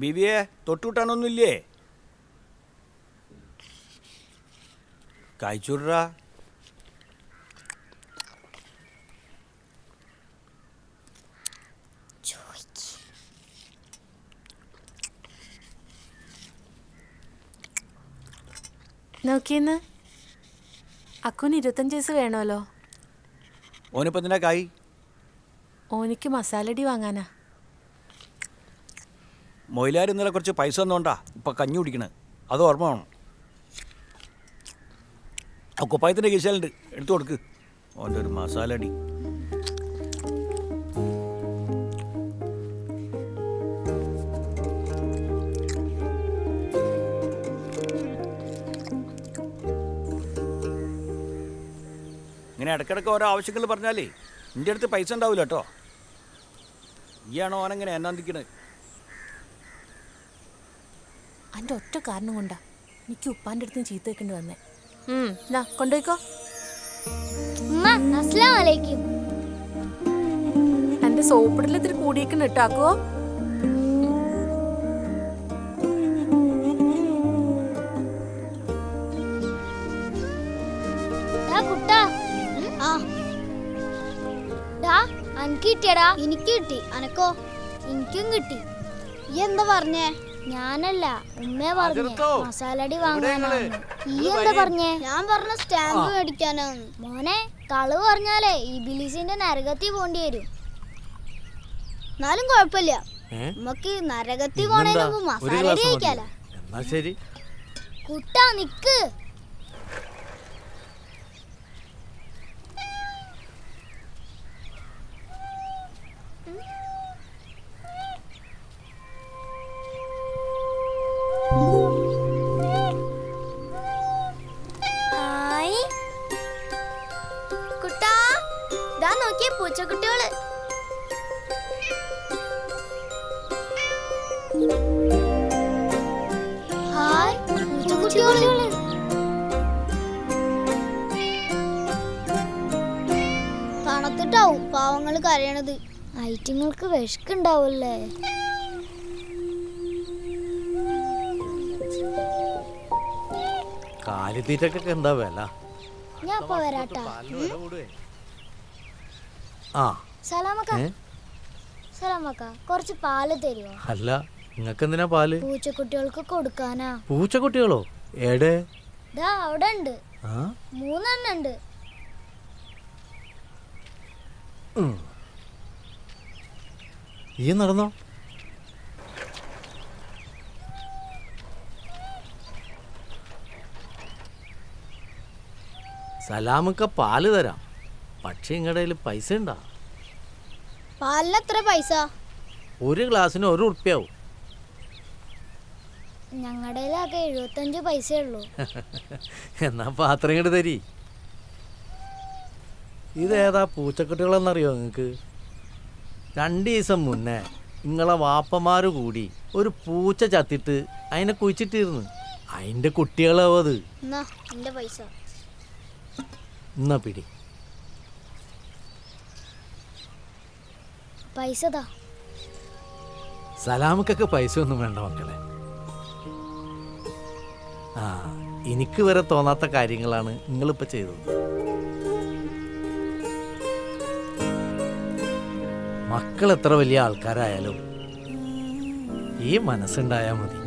ബിവിയെ തൊട്ടുകൂട്ടാനൊന്നുമില്ലേ? കഴിച്ചൂടാ. നോക്കിയെന്ന് അക്കുന് 25 വയസ്സ് വേണമല്ലോ. ഓനിപ്പോ എന്തിനാ കായ്? ഓനിക്ക് മസാലടി വാങ്ങാനാ. മൊയിലാർ ഇന്നലെ കുറച്ച് പൈസ ഒന്നുകൊണ്ടാ ഇപ്പം കഞ്ഞി കുടിക്കണേ. അത് ഓർമ്മ വേണം. ആ കുപ്പായത്തിൻ്റെ കീശയിലുണ്ട്, എടുത്തു കൊടുക്ക്. ഓൻ്റെ ഒരു മസാലടി. ഇങ്ങനെ ഇടയ്ക്കിടയ്ക്ക് ഓരോ ആവശ്യങ്ങൾ പറഞ്ഞാലേ എൻ്റെ അടുത്ത് പൈസ ഉണ്ടാവില്ല കേട്ടോ. ഈയാണോ ഓനെങ്ങനെ എന്നാന്തിക്കണത്? എൻ്റെ ഒറ്റ കാരണം കൊണ്ടാ എനിക്ക് ഉപ്പാൻ്റെ അടുത്ത് ചീത്ത വെക്കേണ്ടി വന്നേ. കൊണ്ടുപോയിക്കോ. എൻ്റെ സോപ്പിടൽ ഇത്തിരി കൂടിയേക്കണ് ഇട്ടാക്കോ. എനിക്ക് കിട്ടി. അനക്കോ? എനിക്കും കിട്ടി. ഈ എന്താ പറഞ്ഞേ? ഞാനല്ല, ഉമ്മ പറഞ്ഞേ മസാലടി വാങ്ങാനാണ്. ഈ എന്താ പറഞ്ഞേ? ഞാൻ പറഞ്ഞ സ്റ്റാമ്പ് മേടിക്കാനാണ്. മോനെ, കളവ് പറഞ്ഞാലേ ഈ ബിലീസിന്റെ നരകത്തി പോണ്ടി വരും. എന്നാലും കുഴപ്പമില്ല, നമുക്ക് നരകത്തി പോണേന് മുമ്പ് മസാലടി കഴിക്കാല. കുട്ടാ നിക്ക്. പൂച്ചക്കുട്ടികള് തണുത്തിട്ടാവും പാവങ്ങള് കരയണത്. ഐറ്റങ്ങൾക്ക് വിശക്കുണ്ടാവൂല്ലേ? കാലിത്തീറ്റൊക്കെ എന്താ വില? ഞാൻ ഇപ്പൊ വരാട്ടാ. സലാമക്ക, കുറച്ച് പാല് തരുമോ? അല്ല, നിങ്ങക്ക് എന്തിനാ പാല്? പൂച്ചക്കുട്ടികൾക്ക് കൊടുക്കാനാ. പൂച്ചക്കുട്ടികളോ? എടെ? അവിടെ ഉണ്ട്, 3 ഉണ്ട്. ഈ നടന്നോ? സലാമക്ക പാല് തരാം, പക്ഷെ നിങ്ങളുടെ കയ്യിൽ പൈസ ഉണ്ടാ? പാലിന് എത്ര പൈസ? ഒരു ഗ്ലാസ്സിന് 1 ഉറുപ്പ്യാവും. ഞങ്ങളുടെ 75 പൈസ ഉള്ളൂ. എന്നാ പാത്രം ഇങ്ങോട്ട് തരി. ഇതേതാ പൂച്ചക്കുട്ടികളെന്നറിയോ നിങ്ങൾക്ക്? 2 ദിവസം മുന്നേ നിങ്ങളെ വാപ്പമാര് കൂടി ഒരു പൂച്ച ചത്തിട്ട് അതിനെ കുഴിച്ചിട്ടിരുന്നു. അതിൻ്റെ കുട്ടികളാവും അത്. എന്റെ പൈസ എന്നാ പിടി. പൈസ സലാമക്കൊക്കെ പൈസ ഒന്നും വേണ്ട മക്കളെ. എനിക്ക് വരെ തോന്നാത്ത കാര്യങ്ങളാണ് നിങ്ങളിപ്പോ ചെയ്തത്. മക്കൾ എത്ര വലിയ ആൾക്കാരായാലും ഈ മനസ്സുണ്ടായാൽ മതി.